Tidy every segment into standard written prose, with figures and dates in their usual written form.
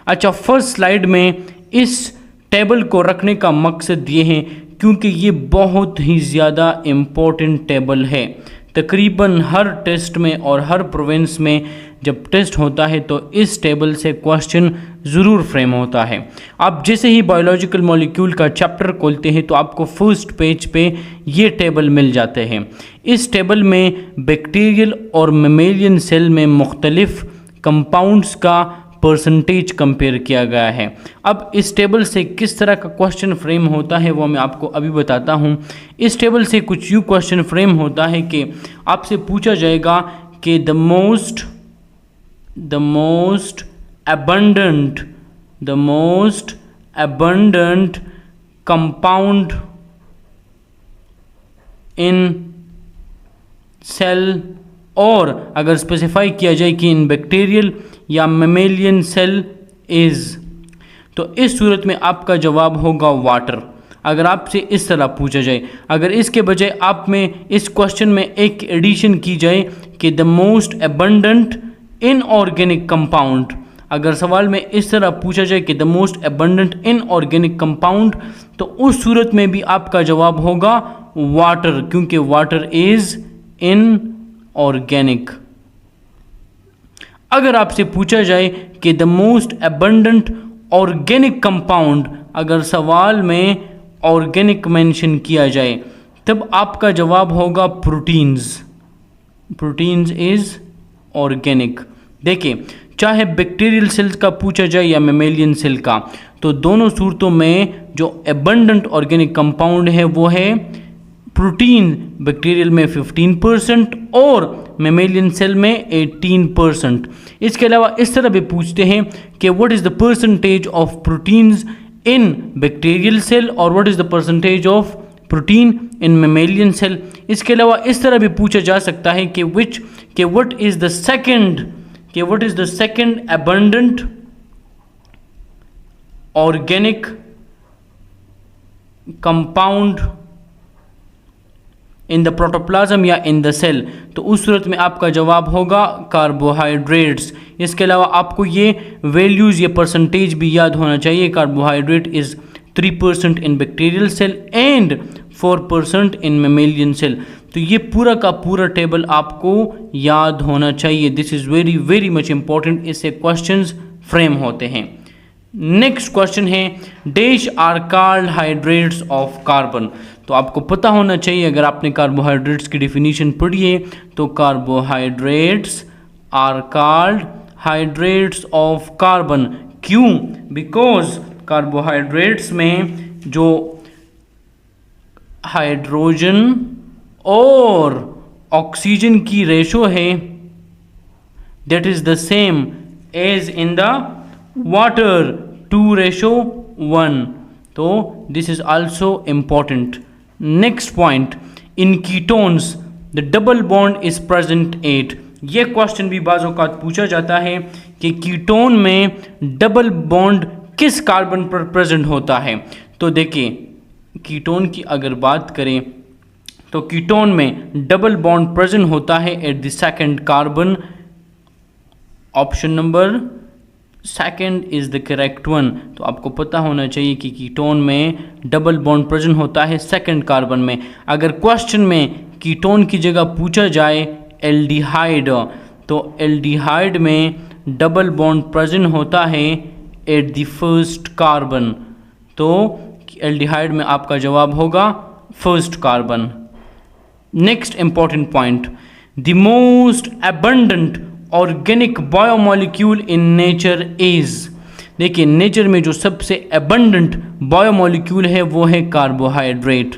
अच्छा, first slide में इस टेबल को रखने का मकसद ये है क्योंकि ये बहुत ही ज़्यादा इम्पोर्टेंट टेबल है। तकरीबन हर टेस्ट में और हर प्रोविंस में जब टेस्ट होता है तो इस टेबल से क्वेश्चन ज़रूर फ्रेम होता है। आप जैसे ही बायोलॉजिकल मॉलिक्यूल का चैप्टर खोलते हैं तो आपको फर्स्ट पेज पे ये टेबल मिल जाते हैं। इस टेबल में बैक्टीरियल और मेमेलियन सेल में मुख्तलिफ कंपाउंड्स का परसेंटेज कंपेयर किया गया है। अब इस टेबल से किस तरह का क्वेश्चन फ्रेम होता है वो मैं आपको अभी बताता हूँ। इस टेबल से कुछ यूँ क्वेश्चन फ्रेम होता है कि आपसे पूछा जाएगा कि the most abundant compound in cell, और अगर स्पेसिफाई किया जाए कि इन बैक्टीरियल या मेमेलियन सेल इज़, तो इस सूरत में आपका जवाब होगा वाटर। अगर आपसे इस तरह पूछा जाए, अगर इसके बजाय आप में इस क्वेश्चन में एक एडिशन की जाए कि the most abundant inorganic compound, अगर सवाल में इस तरह पूछा जाए कि the most abundant inorganic compound, तो उस सूरत में भी आपका जवाब होगा वाटर, क्योंकि वाटर इज़ इनऑर्गेनिक। अगर आपसे पूछा जाए कि the most abundant organic compound, अगर सवाल में ऑर्गेनिक मेंशन किया जाए, तब आपका जवाब होगा प्रोटीन्स। Proteins is organic. देखिए, चाहे बैक्टीरियल सेल्स का पूछा जाए या मेमेलियन सेल का, तो दोनों सूरतों में जो एबंडेंट ऑर्गेनिक कंपाउंड है वो है प्रोटीन। बैक्टीरियल में 15% और मेमेलियन सेल में 18%। इसके अलावा इस तरह भी पूछते हैं कि what is the percentage of proteins in bacterial cell और what is the percentage of protein in mammalian cell. इसके अलावा इस तरह भी पूछा जा सकता है कि what is the second abundant organic compound in the protoplasm या इन द सेल, तो उस सूरत में आपका जवाब होगा कार्बोहाइड्रेट्स। इसके अलावा आपको ये वैल्यूज़, ये परसेंटेज भी याद होना चाहिए। Carbohydrate is 3% in bacterial cell and 4% in mammalian cell. तो ये पूरा का पूरा टेबल आपको याद होना चाहिए। This is very very much important. इससे क्वेश्चंस फ्रेम होते हैं। नेक्स्ट क्वेश्चन है dash are called hydrates of carbon. तो आपको पता होना चाहिए, अगर आपने कार्बोहाइड्रेट्स की डेफिनेशन पढ़ी है, तो carbohydrates are called hydrates of carbon. क्यों? बिकॉज कार्बोहाइड्रेट्स में जो हाइड्रोजन और ऑक्सीजन की रेशो है that is the same as in the water, 2:1। तो this is also important. Next point, in ketones the double bond is present at. ये question भी बाज़ औक़ात पूछा जाता है कि कीटोन में डबल बॉन्ड किस कार्बन पर प्रेजेंट होता है। तो देखिए, कीटोन की अगर बात करें तो कीटोन में डबल बॉन्ड प्रेजेंट होता है at the second carbon. Option number second is the correct one. तो आपको पता होना चाहिए कि कीटोन में डबल बॉन्ड प्रेजेंट होता है सेकंड कार्बन में। अगर क्वेश्चन में कीटोन की जगह पूछा जाए एल्डिहाइड, तो एल्डिहाइड में डबल बॉन्ड प्रेजेंट होता है एट द फर्स्ट कार्बन। तो एल्डिहाइड में आपका जवाब होगा first carbon. Next important point, the most abundant organic biomolecule in nature is. देखिए, नेचर में जो सबसे एबंडेंट बायोमोलिक्यूल है वो है carbohydrate.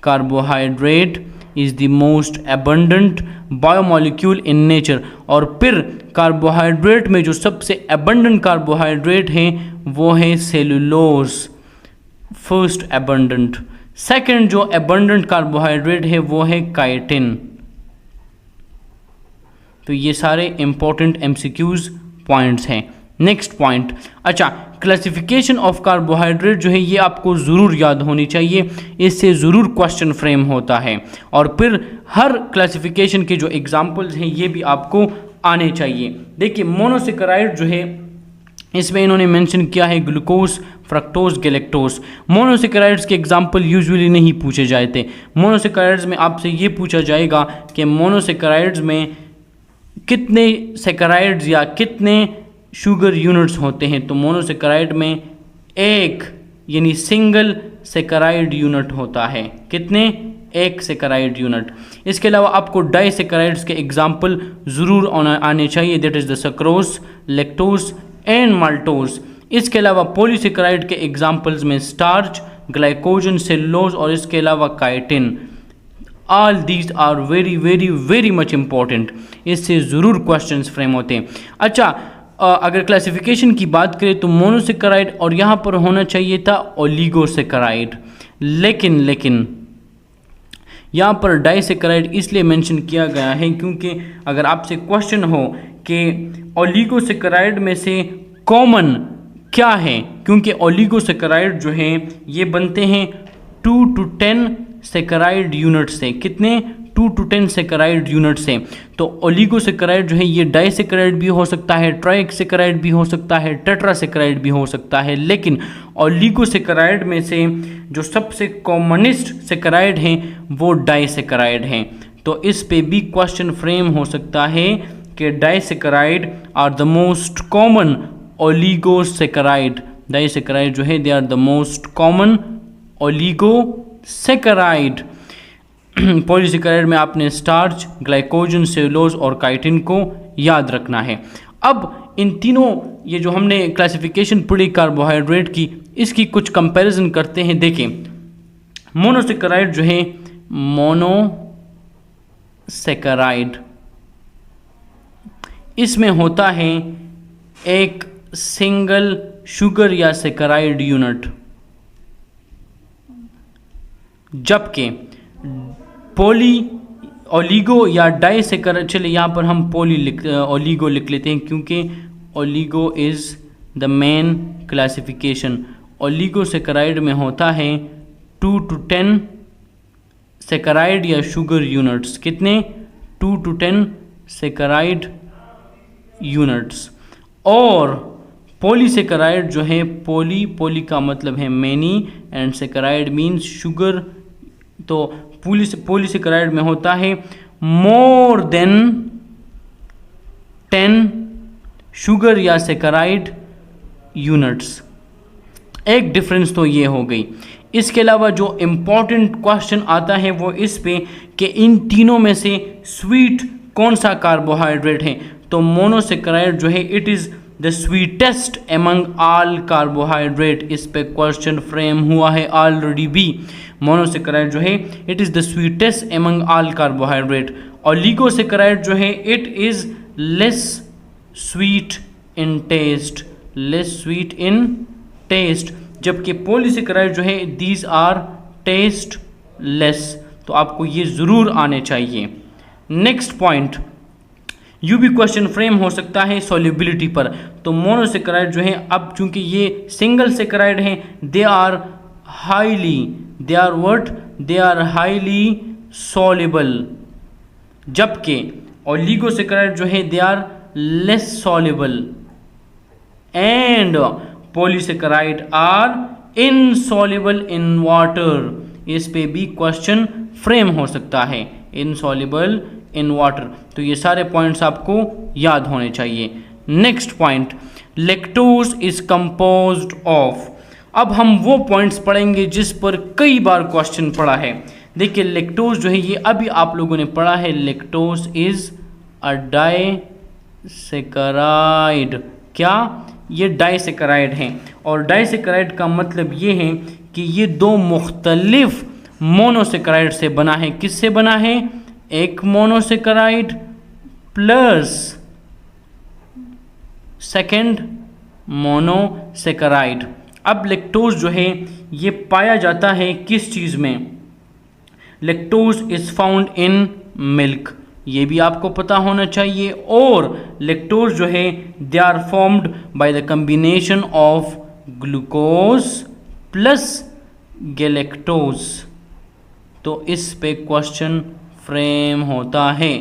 Carbohydrate is the most abundant biomolecule in nature. और फिर कार्बोहाइड्रेट में जो सबसे एबंडेंट कार्बोहाइड्रेट है वो है सेलुलोज, फर्स्ट एबंडेंट। सेकंड जो एबंडेंट कार्बोहाइड्रेट है वो है काइटिन। तो ये सारे इंपॉर्टेंट एमसीक्यूज पॉइंट्स हैं। नेक्स्ट पॉइंट, अच्छा, क्लासिफिकेशन ऑफ कार्बोहाइड्रेट जो है ये आपको ज़रूर याद होनी चाहिए, इससे ज़रूर क्वेश्चन फ्रेम होता है। और फिर हर क्लासिफिकेशन के जो एग्जांपल्स हैं ये भी आपको आने चाहिए। देखिए, मोनोसेकेराइड जो है इसमें इन्होंने मेंशन किया है ग्लूकोज, फ्रक्टोज, गैलेक्टोज। मोनोसेकेराइड्स के एग्जाम्पल यूजुअली नहीं पूछे जाते। मोनोसेकेराइड्स में आपसे ये पूछा जाएगा कि मोनोसेकेराइड्स में कितने सेकेराइड्स या कितने शुगर यूनिट्स होते हैं। तो मोनोसेकेराइड में एक यानी सिंगल सेकेराइड यूनिट होता है। कितने? एक सेकेराइड यूनिट। इसके अलावा आपको डाइसेकेराइड्स के एग्जाम्पल ज़रूर आने चाहिए, that is the sucrose, lactose and maltose. इसके अलावा पॉलीसेकेराइड के एग्जाम्पल्स में स्टार्च, ग्लाइकोजन, सेलुलोज और इसके अलावा chitin. All these are very very very much important. इससे ज़रूर क्वेश्चंस फ्रेम होते हैं। अच्छा, अगर क्लासिफिकेशन की बात करें तो मोनोसेकेराइड और यहाँ पर होना चाहिए था ओलिगोसेकेराइड, लेकिन यहाँ पर डाइसेकेराइड इसलिए मेंशन किया गया है क्योंकि अगर आपसे क्वेश्चन हो कि ओलिगोसेकेराइड में से कॉमन क्या है, क्योंकि ओलिगोसेकेराइड जो हैं ये बनते हैं 2 to 10 सेकेराइड यूनिट से। कितने? 2 to 10 सेकेराइड यूनिट से। तो ओलिगोसेकेराइड जो है ये डाइसेकेराइड भी हो सकता है, ट्राइसेकेराइड भी हो सकता है, टेट्रासेकेराइड भी हो सकता है, लेकिन ओलिगोसेकेराइड में से जो सबसे कॉमनेस्ट सेकेराइड हैं वो डाइसेकेराइड हैं। तो इस पे भी क्वेश्चन फ्रेम हो सकता है कि disaccharide are the most common oligosaccharide. Disaccharide जो है they are the most common oligosaccharide. Polysaccharide में आपने स्टार्च, ग्लाइकोजन, सेलुलोज और काइटिन को याद रखना है। अब इन तीनों ये जो हमने क्लासिफिकेशन पढ़ी कार्बोहाइड्रेट की, इसकी कुछ कंपैरिजन करते हैं। देखें, मोनोसेकेराइड जो है मोनोसेकेराइड, इसमें होता है एक सिंगल शुगर या सेकेराइड यूनिट, जबकि ओलिगो या डाइसेकेराइड, चलिए यहाँ पर हम ओलिगो लिख लेते हैं क्योंकि oligo is the main classification. Oligosaccharide में होता है 2 to 10 सेकेराइड या शुगर यूनिट्स। कितने? 2 to 10 सेकेराइड यूनिट्स। और पॉलीसेकेराइड जो है, पोली का मतलब है many and saccharide means sugar, तो पॉलीसेकेराइड में होता है मोर देन 10 शुगर या सेकेराइड यूनिट्स। एक डिफरेंस तो ये हो गई। इसके अलावा जो इम्पॉर्टेंट क्वेश्चन आता है वो इस पे कि इन तीनों में से स्वीट कौन सा कार्बोहाइड्रेट है। तो मोनोसेकेराइड जो है it is the sweetest among all carbohydrate. इस पे क्वेश्चन फ्रेम हुआ है ऑलरेडी भी। मोनोसेकेराइड जो है it is the sweetest among all carbohydrate. Oligosaccharide जो है it is less sweet in taste, less sweet in taste, जबकि पॉलीसेकेराइड जो है दीज आर टेस्ट लेस। तो आपको ये ज़रूर आने चाहिए। नेक्स्ट पॉइंट, यू भी क्वेश्चन फ्रेम हो सकता है सॉल्युबिलिटी पर। तो मोनोसेकेराइड जो है, अब चूंकि ये सिंगल सेकेराइड हैं, दे आर हाईली सॉल्युबल, जबकि ओलिगोसेकेराइड जो है they are less soluble and polysaccharide are insoluble in water. इस पे भी क्वेश्चन फ्रेम हो सकता है, इनसॉल्युबल इन वाटर। तो ये सारे पॉइंट्स आपको याद होने चाहिए। Next point, lactose is composed of. अब हम वो पॉइंट्स पढ़ेंगे जिस पर कई बार क्वेश्चन पड़ा है। देखिए, लैक्टोज जो है ये अभी आप लोगों ने पढ़ा है, लैक्टोज इज अ डाइसेकेराइड। क्या? ये डाइसेकेराइड हैं, और डाइसेकेराइड का मतलब ये है कि ये दो मुख्तलिफ मोनोसेकेराइड से बना है। किससे बना है? एक मोनोसेकेराइड प्लस सेकेंड मोनोसेकेराइड। अब लैक्टोज जो है ये पाया जाता है किस चीज़ में? Lactose is found in milk, ये भी आपको पता होना चाहिए। और लैक्टोज जो है they are formed by the combination of glucose plus galactose. तो इस पे क्वेश्चन फ्रेम होता है।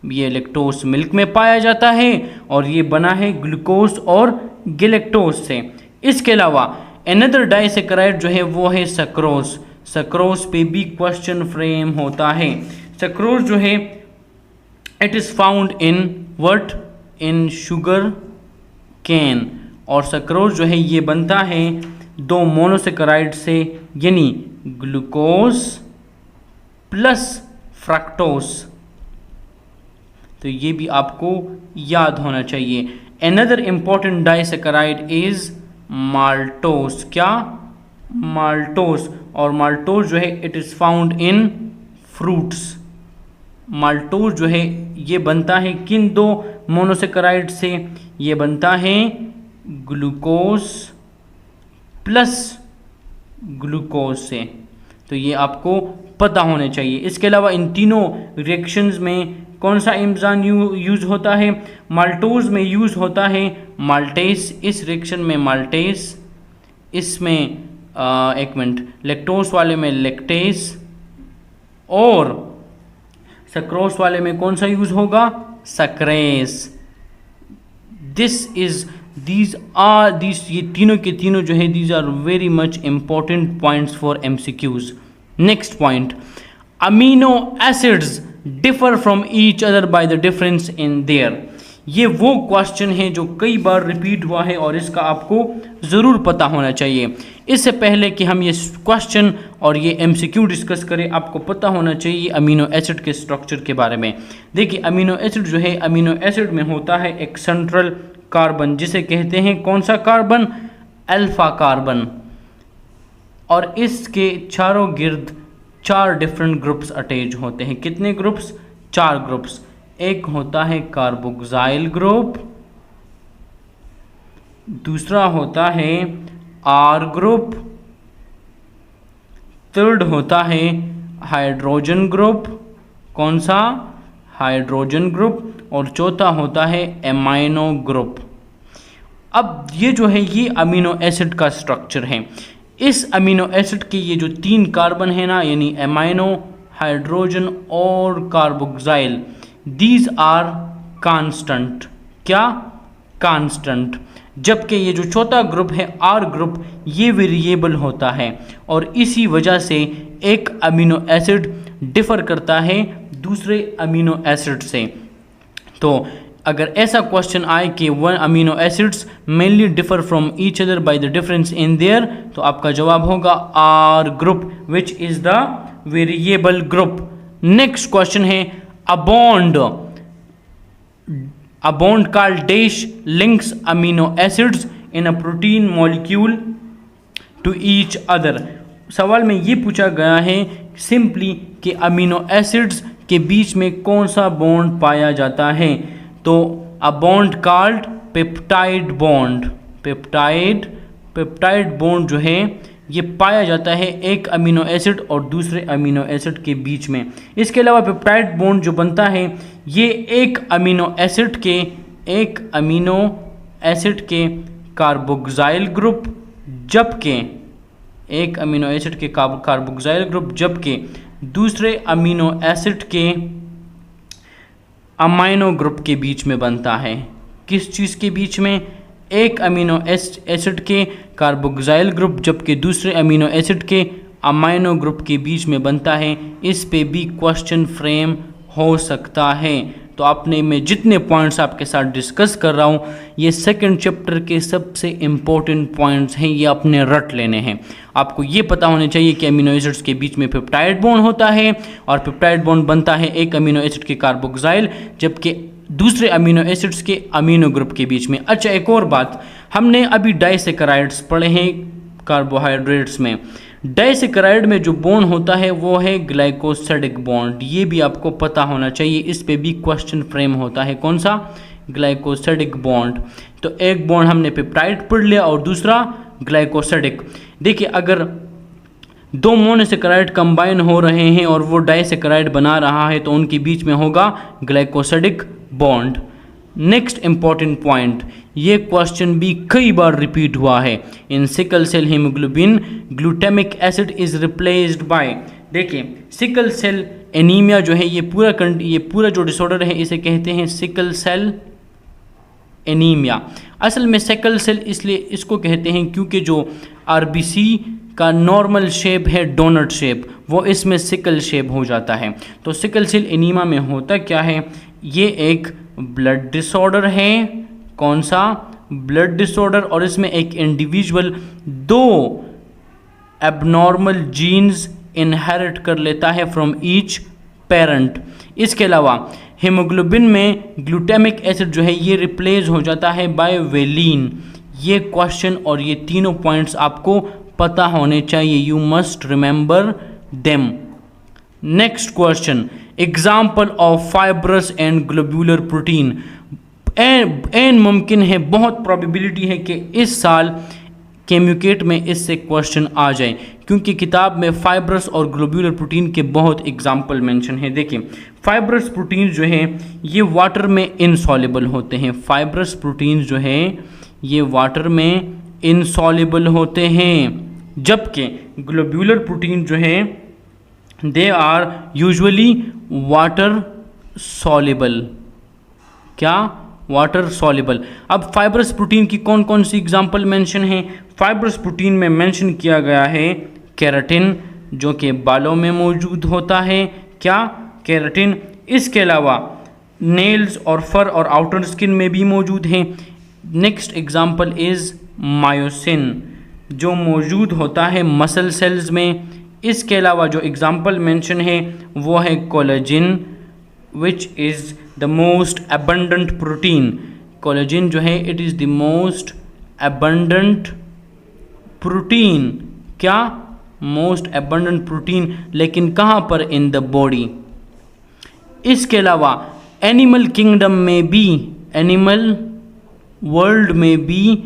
ये लैक्टोज मिल्क में पाया जाता है और ये बना है ग्लूकोज और गैलेक्टोज से। इसके अलावा अनदर डाइसैकेराइड जो है वो है सक्रोज। सक्रोज पे भी क्वेश्चन फ्रेम होता है। सक्रोज जो है it is found in what, in sugar cane. और सक्रोज जो है ये बनता है दो मोनोसेकेराइड से, यानी ग्लूकोज प्लस फ्रक्टोज। तो ये भी आपको याद होना चाहिए। Another important disaccharide is maltose. क्या? माल्टोज। और माल्टोज जो है it is found in fruits. Maltose जो है ये बनता है किन दो मोनोसेकेराइड से? ये बनता है ग्लूकोज प्लस ग्लूकोज से। तो ये आपको पता होने चाहिए। इसके अलावा इन तीनों रिएक्शंस में कौन सा एंजाइम यूज होता है? माल्टोज में यूज होता है माल्टेस। इस रिएक्शन में माल्टेस, इसमें एक मिनट, लैक्टोज वाले में लैक्टेस, और सक्रोज वाले में कौन सा यूज होगा? सक्रेस। ये तीनों के तीनों जो है these are very much important points for MCQs. Next point, amino acids differ from each other by the difference in their. ये वो क्वेश्चन है जो कई बार रिपीट हुआ है और इसका आपको ज़रूर पता होना चाहिए। इससे पहले कि हम ये क्वेश्चन और ये एमसीक्यू डिस्कस करें, आपको पता होना चाहिए अमीनो एसिड के स्ट्रक्चर के बारे में। देखिए अमीनो एसिड जो है, अमीनो एसिड में होता है एक सेंट्रल कार्बन, जिसे कहते हैं कौन सा कार्बन? Alpha carbon. और इसके चारों गिर्द 4 डिफरेंट ग्रुप्स अटैच होते हैं। कितने ग्रुप्स? 4 ग्रुप्स। एक होता है कार्बोक्साइल ग्रुप, दूसरा होता है आर ग्रुप, थर्ड होता है हाइड्रोजन ग्रुप। कौन सा? Hydrogen group. और चौथा होता है एमाइनो ग्रुप। अब ये जो है ये अमीनो एसिड का स्ट्रक्चर है। इस अमीनो एसिड के ये जो 3 कार्बन है ना, यानी एमाइनो, हाइड्रोजन और कार्बोक्साइल, दीज आर कांस्टेंट। क्या? कांस्टेंट। जबकि ये जो चौथा ग्रुप है आर ग्रुप, ये वेरिएबल होता है। और इसी वजह से एक अमीनो एसिड डिफर करता है दूसरे अमीनो एसिड से। तो अगर ऐसा क्वेश्चन आए कि one amino acids mainly differ from each other by the difference in their, तो आपका जवाब होगा R group, which is the variable group. Next question है a bond called dash links amino acids in a protein molecule to each other. सवाल में ये पूछा गया है सिंपली कि अमीनो एसिड्स के बीच में कौन सा बॉन्ड पाया जाता है। तो अ bond called peptide bond. Peptide bond जो है ये पाया जाता है एक अमीनो एसिड और दूसरे अमीनो एसिड के बीच में। इसके अलावा पेप्टाइड बॉन्ड जो बनता है ये एक अमीनो एसिड के कार्बोक्साइल ग्रुप, जबकि एक अमीनो एसिड के कार्बोक्साइल ग्रुप, जबकि दूसरे अमीनो एसिड के अमाइनो ग्रुप के बीच में बनता है। किस चीज़ के बीच में? एक अमीनो एसिड के कार्बोक्साइल ग्रुप, जबकि दूसरे अमीनो एसिड के अमाइनो ग्रुप के बीच में बनता है। इस पे भी क्वेश्चन फ्रेम हो सकता है। तो आपने मैं जितने पॉइंट्स आपके साथ डिस्कस कर रहा हूँ, ये सेकंड चैप्टर के सबसे इम्पोर्टेंट पॉइंट्स हैं, ये अपने रट लेने हैं। आपको ये पता होने चाहिए कि अमीनो एसिड्स के बीच में पेप्टाइड बॉन्ड होता है और पेप्टाइड बॉन्ड बनता है एक अमीनो एसिड के कार्बोक्साइल, जबकि दूसरे अमीनो एसिड्स के अमीनो ग्रुप के बीच में। अच्छा, एक और बात, हमने अभी डाइसैकेराइड्स पढ़े हैं कार्बोहाइड्रेट्स में। डाइसैकेराइड में जो बॉन्ड होता है वो है ग्लाइकोसिडिक बॉन्ड। ये भी आपको पता होना चाहिए, इस पे भी क्वेश्चन फ्रेम होता है। कौन सा? Glycosidic bond. तो एक बॉन्ड हमने पेप्टाइड पढ़ लिया और दूसरा ग्लाइकोसिडिक। देखिए अगर 2 मोनोसेकेराइड कंबाइन हो रहे हैं और वो डाइसैकेराइड बना रहा है तो उनके बीच में होगा glycosidic bond. Next important point, ये क्वेश्चन भी कई बार रिपीट हुआ है। In sickle cell haemoglobin glutamic acid is replaced by. देखिए सिकल सेल एनीमिया जो है ये पूरा जो डिसऑर्डर है इसे कहते हैं सिकल सेल एनीमिया। असल में सिकल सेल इसलिए इसको कहते हैं क्योंकि जो आरबीसी का नॉर्मल शेप है डोनट शेप, वो इसमें सिकल शेप हो जाता है। तो सिकल सेल एनीमिया में होता क्या है, ये एक ब्लड डिसऑर्डर है। कौन सा? Blood disorder. और इसमें एक इंडिविजुअल 2 एबनॉर्मल जीन्स इनहेरिट कर लेता है फ्रॉम ईच पेरेंट। इसके अलावा हीमोग्लोबिन में ग्लूटामिक एसिड जो है ये रिप्लेस हो जाता है बाय वेलिन। ये क्वेश्चन और ये तीनों पॉइंट्स आपको पता होने चाहिए, you must remember them. Next question, example of fibrous and globular protein. एन मुमकिन है, बहुत प्रोबेबिलिटी है कि इस साल केम्यूकेट में इससे क्वेश्चन आ जाए, क्योंकि किताब में फाइब्रस और ग्लोब्यूलर प्रोटीन के बहुत एग्जाम्पल मेंशन है। देखिए फाइब्रस प्रोटीन जो है ये वाटर में इनसॉल्युबल होते हैं। फाइब्रस प्रोटीन जो है ये वाटर में इनसॉल्युबल होते हैं, जबकि ग्लोब्यूलर प्रोटीन जो है they are usually water soluble. क्या? Water soluble. अब फाइब्रस प्रोटीन की कौन कौन सी एग्जाम्पल मेंशन है? फाइब्रस प्रोटीन में मेंशन किया गया है केराटिन, जो कि बालों में मौजूद होता है। क्या? केराटिन। इसके अलावा नेल्स और फर और आउटर स्किन में भी मौजूद हैं। नेक्स्ट एग्जाम्पल इज़ मायोसिन, जो मौजूद होता है मसल सेल्स में। इसके अलावा जो एग्जाम्पल मेंशन है वो है collagen, which is the most abundant protein. Collagen जो है it is the most abundant protein. क्या? मोस्ट abundant प्रोटीन, लेकिन कहाँ पर? In the body. इसके अलावा एनिमल किंगडम में भी, एनिमल वर्ल्ड में भी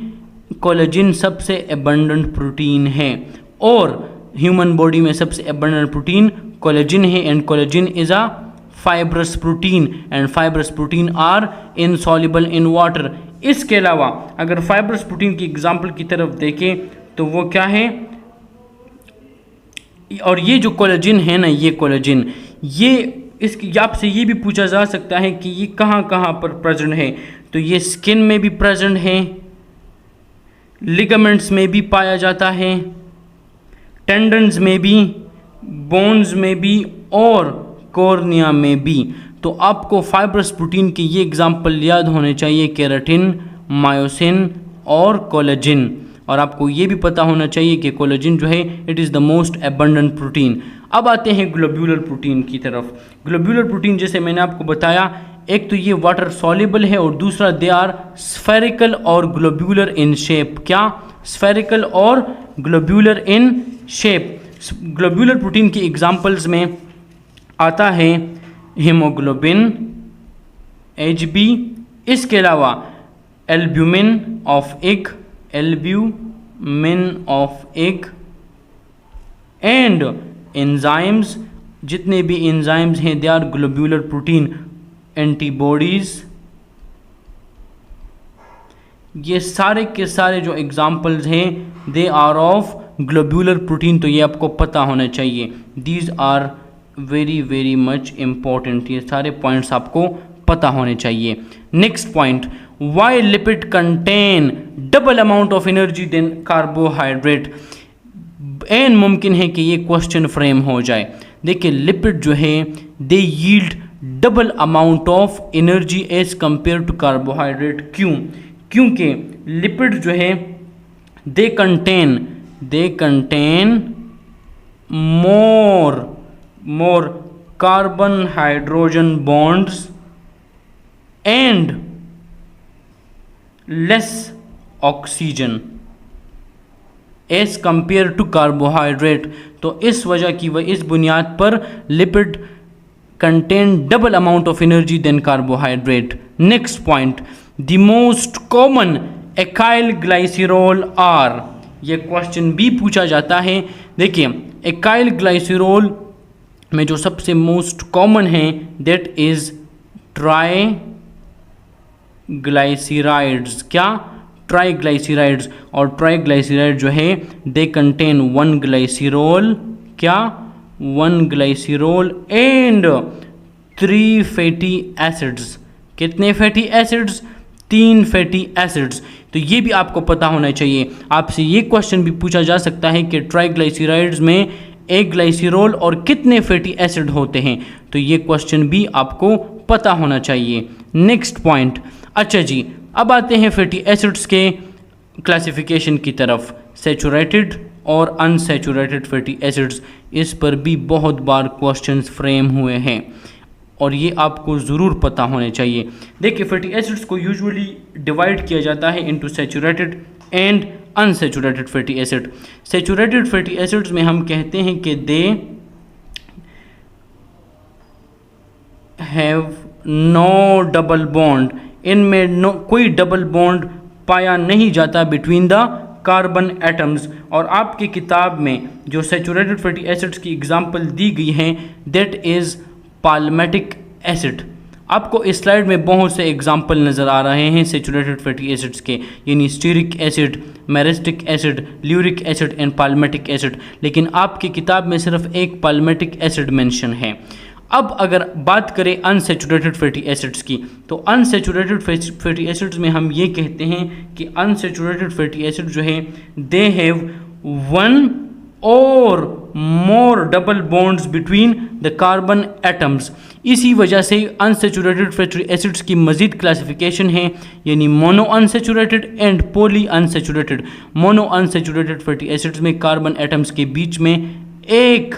कोलेजिन सबसे abundant प्रोटीन है, और ह्यूमन बॉडी में सबसे abundant प्रोटीन कोलेजिन है। And collagen is a fibrous protein and fibrous protein are insoluble in water. इसके अलावा अगर फाइब्रस प्रोटीन की एग्जाम्पल की तरफ देखें तो वो क्या है, और ये जो कोलेजिन है ना, ये कोलेजिन, ये इसकी आपसे ये भी पूछा जा सकता है कि ये कहाँ कहाँ पर प्रेजेंट है। तो ये स्किन में भी प्रेजेंट है, लिगामेंट्स में भी पाया जाता है, टेंडन्स में भी, बोन्स में भी, और कॉर्निया में भी। तो आपको फाइब्रस प्रोटीन के ये एग्जाम्पल याद होने चाहिए, केराटिन, मायोसिन और कोलेजिन। और आपको ये भी पता होना चाहिए कि कोलेजिन जो है it is the most abundant protein. अब आते हैं ग्लोब्यूलर प्रोटीन की तरफ। ग्लोब्यूलर प्रोटीन जैसे मैंने आपको बताया, एक तो ये वाटर सॉल्युबल है और दूसरा दे आर स्फेरिकल और ग्लोब्यूलर इन शेप। क्या? स्फेरिकल और globular in shape. Globular protein की एग्जाम्पल्स में आता है हीमोग्लोबिन, Hb। इसके अलावा albumin of egg, albumin of egg, and enzymes, जितने भी एंजाइम्स हैं they are globular protein. Antibodies, ये सारे के सारे जो एग्जाम्पल्स हैं they are of globular protein. तो ये आपको पता होना चाहिए, these are very very much important. ये सारे पॉइंट्स आपको पता होने चाहिए। Next point, why lipid contain double amount of energy than carbohydrate. एन मुमकिन है कि ये क्वेश्चन फ्रेम हो जाए। देखिए लिपिड जो है they yield double amount of energy as compare to carbohydrate. क्यों? क्योंकि लिपिड जो है they contain more carbon hydrogen bonds and less oxygen as compared to carbohydrate। तो इस वजह की इस बुनियाद पर lipid contain double amount of energy than carbohydrate। next point, the most common alkyl glycerol are। ये क्वेश्चन भी पूछा जाता है। देखिए alkyl glycerol में जो सबसे मोस्ट कॉमन है दैट इज ट्राइग्लाइसराइड्स। क्या? ट्राइग्लाइसराइड्स। और ट्राइग्लाइसराइड जो है दे कंटेन 1 ग्लाइसिरोल। क्या? 1 ग्लाइसिरोल एंड 3 फैटी एसिड्स। कितने फैटी एसिड्स? 3 fatty acids. तो ये भी आपको पता होना चाहिए। आपसे ये क्वेश्चन भी पूछा जा सकता है कि ट्राइग्लिसराइड्स में एक ग्लाइसिरोल और कितने फैटी एसिड होते हैं, तो ये क्वेश्चन भी आपको पता होना चाहिए। नेक्स्ट पॉइंट, अच्छा जी, अब आते हैं फैटी एसिड्स के क्लासिफिकेशन की तरफ। सैचुरेटेड और अनसैचुरेटेड फैटी एसिड्स, इस पर भी बहुत बार क्वेश्चंस फ्रेम हुए हैं और ये आपको ज़रूर पता होने चाहिए। देखिए, फैटी एसिड्स को यूजुअली डिवाइड किया जाता है into saturated and unsaturated fatty acid. Saturated fatty acids में हम कहते हैं कि they have no double bond, इनमें कोई डबल बॉन्ड पाया नहीं जाता बिटवीन द कार्बन एटम्स। और आपकी किताब में जो सैचुरेटेड फैटी एसिड्स की एग्जांपल दी गई हैं, दैट इज़ पाल्मेटिक एसिड। आपको इस स्लाइड में बहुत से एग्जाम्पल नज़र आ रहे हैं सैचुरेटेड फैटी एसिड्स के, यानी stearic acid, myristic acid, lauric acid and palmitic acid, लेकिन आपकी किताब में सिर्फ एक पाल्मेटिक एसिड मेंशन है। अब अगर बात करें अनसैचुरेटेड फैटी एसिड्स की, तो अनसैचुरेटेड फैटी एसिड्स में हम ये कहते हैं कि अनसैचुरेटेड फैटी एसिड जो है, दे have 1 or more double bonds between the carbon atoms. इसी वजह से अनसैचुरेटेड फैटी एसिड्स की मज़ीद क्लासिफिकेशन है, यानी mono unsaturated and poly unsaturated. Mono unsaturated fatty acids में कार्बन एटम्स के बीच में एक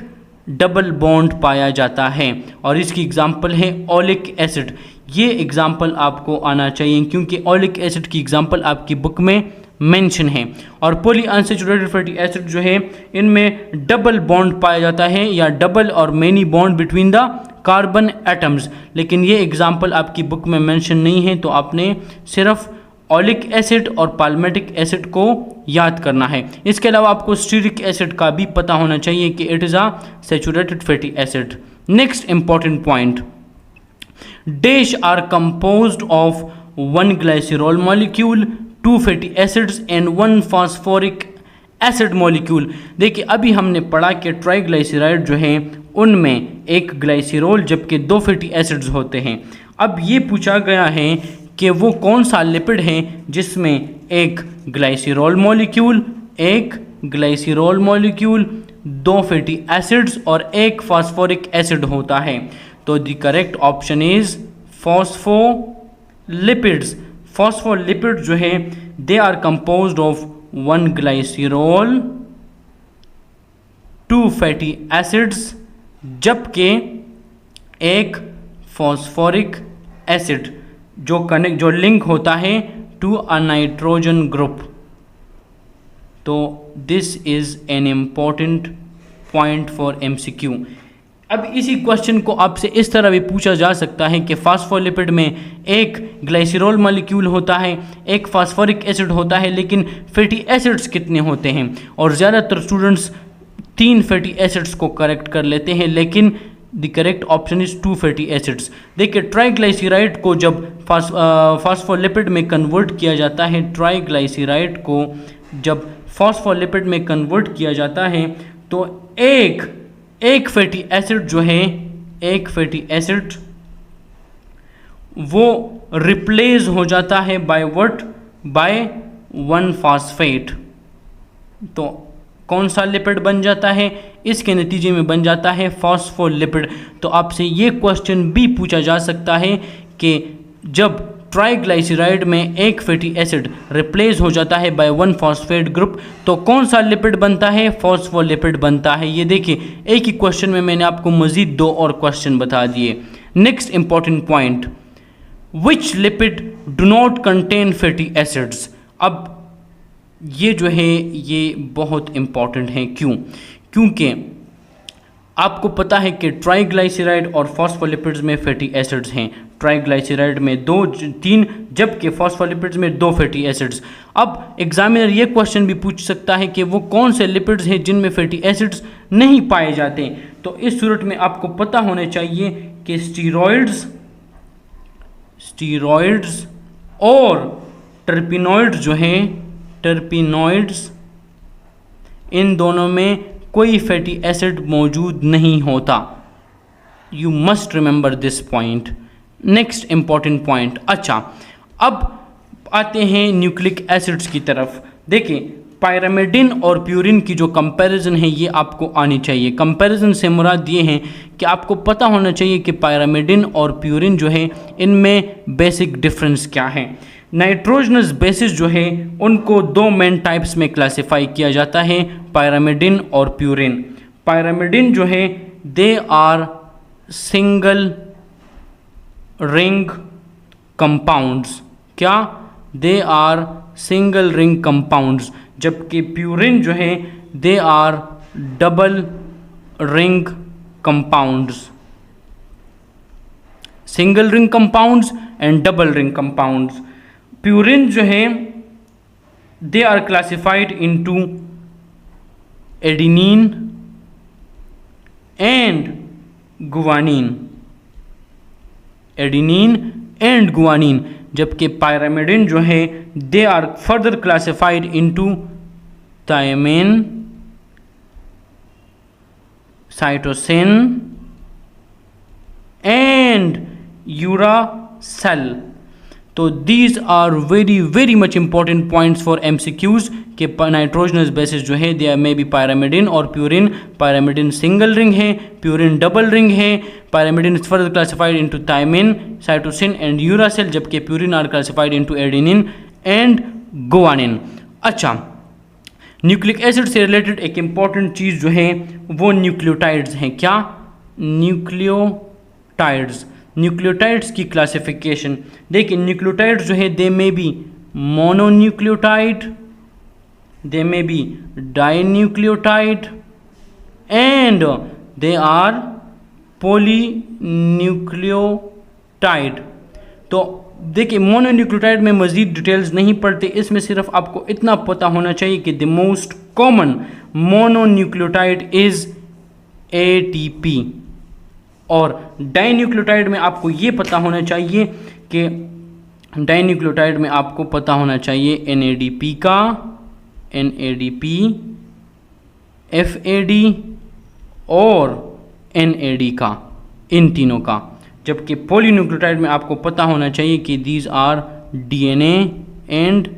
डबल बॉन्ड पाया जाता है और इसकी एग्जांपल है ओलिक एसिड। ये एग्जांपल आपको आना चाहिए क्योंकि ओलिक एसिड की एग्जांपल आपकी बुक में मेंशन है। और पॉली अनसैचुरेटेड फैटी एसिड जो है, इनमें डबल बॉन्ड पाया जाता है या डबल और many bond between the carbon atoms, लेकिन ये एग्जांपल आपकी बुक में मेंशन नहीं है, तो आपने सिर्फ ओलिक एसिड और पाल्मेटिक एसिड को याद करना है। इसके अलावा आपको स्टीरिक एसिड का भी पता होना चाहिए कि it is a saturated fatty acid. Next important point, dash are composed of 1 glycerol molecule, 2 fatty acids and 1 phosphoric acid molecule. देखिए, अभी हमने पढ़ा कि ट्राइग्लिसराइड जो हैं उनमें एक ग्लाइसिरोल जबकि 2 फैटी एसिड्स होते हैं। अब ये पूछा गया है कि वो कौन सा लिपिड है जिसमें एक ग्लाइसिरोल मॉलिक्यूल, 2 फैटी एसिड्स और 1 फास्फोरिक एसिड होता है। तो the correct option is phospholipids. Phospholipid जो है, they are composed of 1 glycerol, 2 fatty acids जबकि 1 फॉस्फोरिक एसिड जो लिंक होता है टू अ नाइट्रोजन ग्रुप। तो this is an important point for MCQ। अब इसी क्वेश्चन को आपसे इस तरह भी पूछा जा सकता है कि फास्फोलिपिड में एक ग्लाइसिरोल मॉलिक्यूल होता है, एक फास्फोरिक एसिड होता है, लेकिन फैटी एसिड्स कितने होते हैं? और ज़्यादातर स्टूडेंट्स 3 फैटी एसिड्स को करेक्ट कर लेते हैं, लेकिन the correct option is 2 fatty acids. देखिए, ट्राइग्लिसराइड को जब फास्फोलिपिड में कन्वर्ट किया जाता है, ट्राइग्लिसराइड को जब फास्फोलिपिड में कन्वर्ट किया जाता है, तो एक फैटी एसिड जो है, एक फैटी एसिड वो रिप्लेस हो जाता है बाय व्हाट? Bye 1 phosphate. तो कौन सा लिपिड बन जाता है? इसके नतीजे में बन जाता है फॉस्फोलिपिड। तो आपसे ये क्वेश्चन भी पूछा जा सकता है कि जब ट्राइग्लिसराइड में एक फैटी एसिड रिप्लेस हो जाता है बाय 1 फॉस्फेट ग्रुप, तो कौन सा लिपिड बनता है? फॉस्फोलिपिड बनता है। ये देखिए, एक ही क्वेश्चन में मैंने आपको मजीद 2 और क्वेश्चन बता दिए। Next important point, which lipid do not contain fatty acids. अब ये जो है ये बहुत इम्पॉर्टेंट है। क्यों? क्योंकि आपको पता है कि ट्राइग्लिसराइड और फॉस्फोलिपिड्स में फैटी एसिड्स हैं। ट्राइग्लिसराइड में 2-3 जबकि फॉस्फोलिपिड्स में 2 फैटी एसिड्स। अब एग्जामिनर ये क्वेश्चन भी पूछ सकता है कि वो कौन से लिपिड्स हैं जिनमें फैटी एसिड्स नहीं पाए जाते। तो इस सूरत में आपको पता होने चाहिए कि स्टीरॉयड्स और टर्पिनॉइड्स जो हैं, टर्पिनॉइड्स, इन दोनों में कोई फैटी एसिड मौजूद नहीं होता। You must remember this point. Next important point, अच्छा, अब आते हैं न्यूक्लिक एसिड्स की तरफ। देखिए पायरामिडिन और प्यूरिन की जो कंपैरिजन है ये आपको आनी चाहिए। कंपैरिजन से मुराद ये है कि आपको पता होना चाहिए कि पायरामिडिन और प्यूरिन जो है इनमें बेसिक डिफरेंस क्या है। नाइट्रोजनस बेसिस जो है उनको दो मेन टाइप्स में क्लासिफाई किया जाता है, पायरामिडिन और प्यूरिन। पायरामिडिन जो है they are single ring compounds, क्या? They are single ring compounds, जबकि प्यूरिन जो है they are double ring compounds, single ring compounds and double ring compounds. Purine जो है they are classified into adenine and guanine, adenine and guanine, जबकि pyrimidine जो है they are further classified into thymine, cytosine and uracil. तो these are very very much important points for MCQs कि nitrogenous basis जो है they may be pyrimidine और purine. Pyrimidine single ring है, purine double ring है। Pyrimidine is further classified into thymine, cytosine and uracil, जबकि purine are classified into adenine and guanine. अच्छा, nucleic acid से related एक important चीज़ जो है वो न्यूक्लियोटाइड्स हैं। क्या? न्यूक्लियोटाइड्स। न्यूक्लियोटाइड्स की क्लासिफिकेशन देखिए, न्यूक्लियोटाइड्स जो है they may be mononucleotide, they may be dinucleotide and they are polynucleotide. तो देखिए मोनोन्यूक्लियोटाइड में मज़ीद डिटेल्स नहीं पढ़ते, इसमें सिर्फ आपको इतना पता होना चाहिए कि the most common mononucleotide is ATP। और डाइन्यूक्लियोटाइड में आपको ये पता होना चाहिए कि डाइन्यूक्लियोटाइड में आपको पता होना चाहिए NADP का, NADP, FAD और NAD का, इन तीनों का। जबकि पॉलीन्यूक्लियोटाइड में आपको पता होना चाहिए कि these are DNA and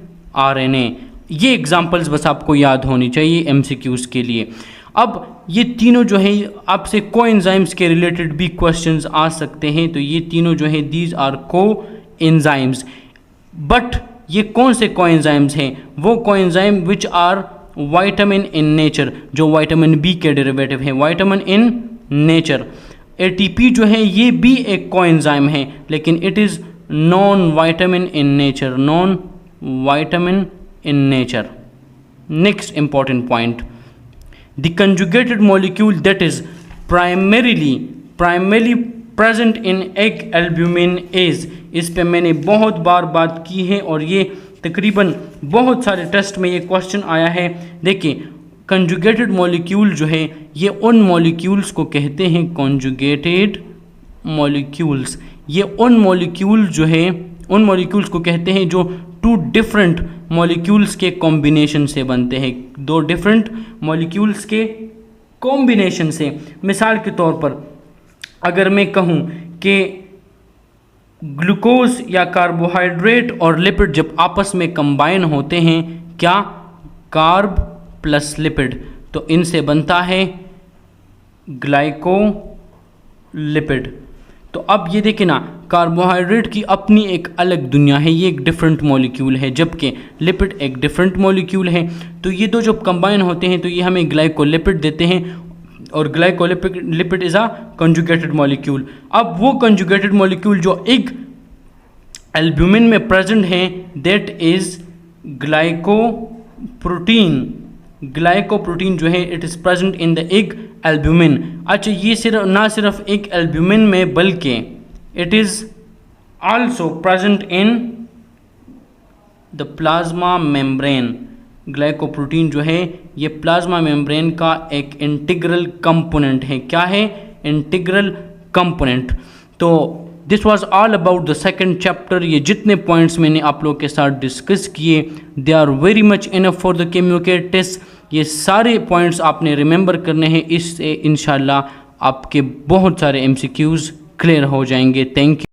RNA। ये एग्जाम्पल्स बस आपको याद होनी चाहिए MCQs के लिए। अब ये तीनों जो है आपसे कोएंजाइम्स के रिलेटेड भी क्वेश्चंस आ सकते हैं। तो ये तीनों जो है दीज आर कोएंजाइम्स। बट ये कौन से कोएंजाइम्स हैं? वो coenzyme which are vitamin in nature, जो वाइटामिन बी के डेरिवेटिव हैं, वाइटामिन इन नेचर। ATP जो है ये भी एक कोएंजाइम है, लेकिन it is non vitamin in nature, non vitamin in nature. Next important point, the conjugated molecule that is primarily present in egg albumin is, इस पे मैंने बहुत बार बात की है और ये तकरीबन बहुत सारे टेस्ट में ये क्वेश्चन आया है। देखिए कंजुगेटेड मॉलिक्यूल जो है ये उन मॉलिक्यूल्स को कहते हैं कंजुगेटेड मॉलिक्यूल्स। ये उन मॉलिक्यूल जो है उन मॉलिक्यूल्स को कहते हैं जो टू डिफरेंट मॉलिक्यूल्स के कॉम्बिनेशन से बनते हैं, दो डिफरेंट मॉलिक्यूल्स के कॉम्बिनेशन से। मिसाल के तौर पर अगर मैं कहूँ कि ग्लूकोज या कार्बोहाइड्रेट और लिपिड जब आपस में कंबाइन होते हैं, क्या? कार्ब प्लस लिपिड, तो इनसे बनता है ग्लाइकोलिपिड। तो अब ये देखें ना, कार्बोहाइड्रेट की अपनी एक अलग दुनिया है, ये एक डिफरेंट मॉलिक्यूल है, जबकि लिपिड एक डिफरेंट मॉलिक्यूल है। तो ये दो जब कंबाइन होते हैं तो ये हमें ग्लाइकोलिपिड देते हैं, और glycolipid is a conjugated molecule. अब वो कंजुगेटेड मॉलिक्यूल जो एग एल्ब्यूमिन में प्रेजेंट है दैट इज़ ग्लाइकोप्रोटीन। ग्लाइकोप्रोटीन जो है it is present in the egg albumin. अच्छा, ये सिर्फ एग एल्ब्यूमिन में बल्कि it is also present in the plasma membrane. Glycoprotein जो है ये प्लाज्मा मेम्ब्रेन का एक इंटीग्रल कंपोनेंट है। क्या है? Integral component. तो this was all about the second chapter. ये जितने पॉइंट्स मैंने आप लोग के साथ डिस्कस किए they are very much enough for the chemical test. ये सारे पॉइंट्स आपने रिमेंबर करने हैं, इससे इंशाल्लाह आपके बहुत सारे MCQs क्लियर हो जाएंगे। Thank you.